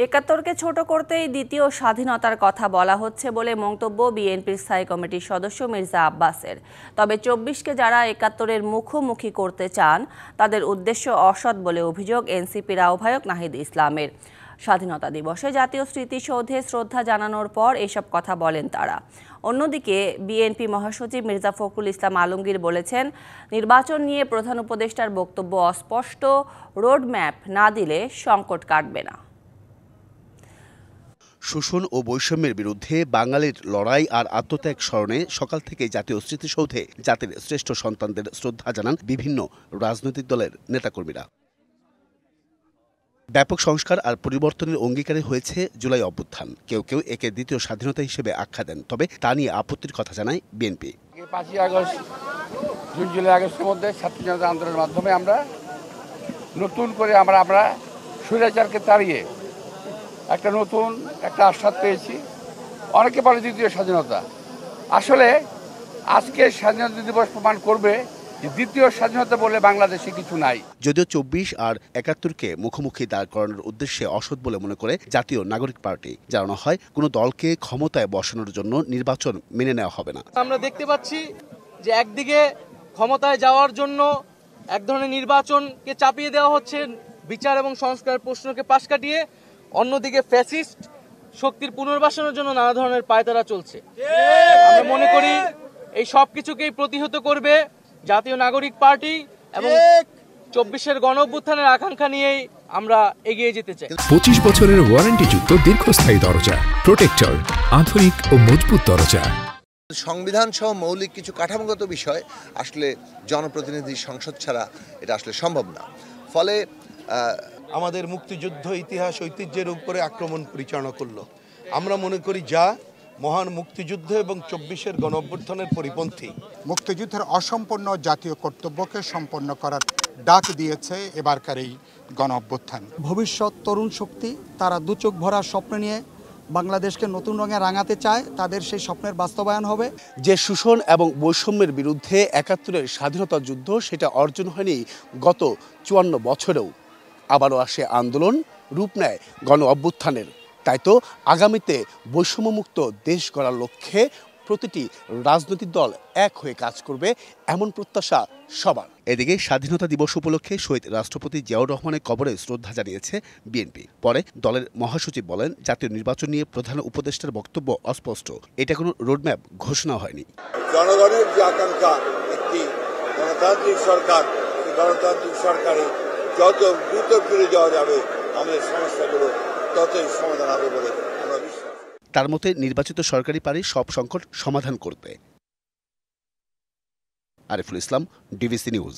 একাত্তরকে ছোট করতেই দ্বিতীয় স্বাধীনতার কথা বলা হচ্ছে বলে মন্তব্য বিএনপির স্থায়ী কমিটির সদস্য মির্জা আব্বাসের। তবে ২৪কে যারা একাত্তরের মুখোমুখি করতে চান তাদের উদ্দেশ্য অসৎ বলে অভিযোগ এনসিপির আহ্বায়ক নাহিদ ইসলামের। স্বাধীনতা দিবসে জাতীয় স্মৃতিসৌধে শ্রদ্ধা জানানোর পর এসব কথা বলেন তারা। অন্যদিকে বিএনপি মহাসচিব মির্জা ফখরুল ইসলাম আলমগীর বলেছেন, নির্বাচন নিয়ে প্রধান উপদেষ্টার বক্তব্য অস্পষ্ট, রোডম্যাপ না দিলে সংকট কাটবে না। শোষণ ও বৈষম্যের বিরুদ্ধে বাঙালির লড়াই আর আত্মত্যাগ স্মরণে সকাল থেকে জাতীয় স্মৃতিসৌধে জাতির শ্রেষ্ঠ সন্তানদের শ্রদ্ধা জানান বিভিন্ন রাজনৈতিক দলের নেতাকর্মীরা। ব্যাপক সংস্কার আর পরিবর্তনের অঙ্গীকারে হয়েছে জুলাই অভ্যুত্থান। কেউ কেউ একে দ্বিতীয় স্বাধীনতা হিসেবে আখ্যা দেন, তবে তা নিয়ে আপত্তির কথা জানায় বিএনপি। ৫ই আগস্ট, জুন জুলাই আগস্টের মধ্যে ছাত্র জনতা আন্দোলনের মাধ্যমে আমরা নতুন করে আমরা স্বৈরাচারকে তাড়িয়ে একটা আস্বাদ পেয়েছি। অনেকে বলে দ্বিতীয় স্বাধীনতা। আসলে আজকে স্বাধীনতা দিবস প্রমাণ করবে যে দ্বিতীয় স্বাধীনতা বলে বাংলাদেশে কিছু নাই। যদিও ২৪ আর ৭১কে মুখোমুখি দাঁড় করানোর উদ্দেশ্যে অসৎ বলে মনে করে জাতীয় নাগরিক পার্টি। জানানো হয়, কোনো দলকে ক্ষমতায় বসানোর জন্য নির্বাচন মেনে নেওয়া হবে না। আমরা দেখতে পাচ্ছি যে একদিকে ক্ষমতায় যাওয়ার জন্য এক ধরনের নির্বাচনকে চাপিয়ে দেওয়া হচ্ছে, বিচার এবং সংস্কার প্রশ্নকে পাশ কাটিয়ে, অন্যদিকে ফ্যাসিস্ট শক্তির পুনর্বাসনের জন্য নানা ধরনের পায়তারা চলছে। আমরা মনে করি এই সব কিছুকেই প্রতিহত করবে জাতীয় নাগরিক পার্টি এবং ২৪-এর গণঅভ্যুত্থানের আকাঙ্ক্ষা নিয়েই আমরা এগিয়ে যেতে চাই। ২৫ বছরের ওয়ারেন্টিযুক্ত দীর্ঘস্থায়ী দরজা প্রোটেক্টর, আধুনিক ও মজবুত দরজা। সংবিধান সহ মৌলিক কিছু কাঠামোগত বিষয় আসলে জনপ্রতিনিধি সংসদ ছাড়া এটা আসলে সম্ভব না। ফলে আমাদের মুক্তিযুদ্ধ ইতিহাস ঐতিহ্যের উপরে আক্রমণ পরিচালনা করলো। আমরা মনে করি যা মহান মুক্তিযুদ্ধ এবং ২৪-এর গণঅভ্যুত্থানের পরিপন্থী। মুক্তিযুদ্ধের অসম্পূর্ণ জাতীয় কর্তব্যকে সম্পন্ন করার ডাক দিয়েছে এবারকার এই গণঅভ্যুত্থান। ভবিষ্যৎ তরুণ শক্তি তারা দু চোখ ভরা স্বপ্ন নিয়ে বাংলাদেশকে নতুন রঙে রাঙাতে চায়, তাদের সেই স্বপ্নের বাস্তবায়ন হবে। যে শোষণ এবং বৈষম্যের বিরুদ্ধে ৭১-এর স্বাধীনতা যুদ্ধ, সেটা অর্জন হয়নি গত ৫৪ বছরেও। আবারও আসে আন্দোলন, রূপ নেয় গণ অভ্যুত্থানের। তাই তো আগামীতে বৈষম্যমুক্ত দেশ গড়ার লক্ষ্যে প্রতিটি রাজনৈতিক দল এক হয়ে কাজ করবে, এমন প্রত্যাশা সবার। এদিকে স্বাধীনতা দিবস উপলক্ষে শহীদ রাষ্ট্রপতি জিয়াউর রহমানের কবরে শ্রদ্ধা জানিয়েছে বিএনপি। পরে দলের মহাসচিব বলেন, জাতীয় নির্বাচন নিয়ে প্রধান উপদেষ্টার বক্তব্য অস্পষ্ট, এটা কোনো রোডম্যাপ ঘোষণা হয়নি। জনগণের যে আকাঙ্ক্ষা একটি গণতান্ত্রিক সরকার, গণতান্ত্রিক সরকারে যত দ্রুত ফিরে যাওয়া যাবে আমাদের সমস্যাগুলো ততই সমাধান হবে বলে আমরা বিশ্বাস। তার মতে নির্বাচিত সরকারি পারে সব সংকট সমাধান করবে। Ariful Islam, DBC news.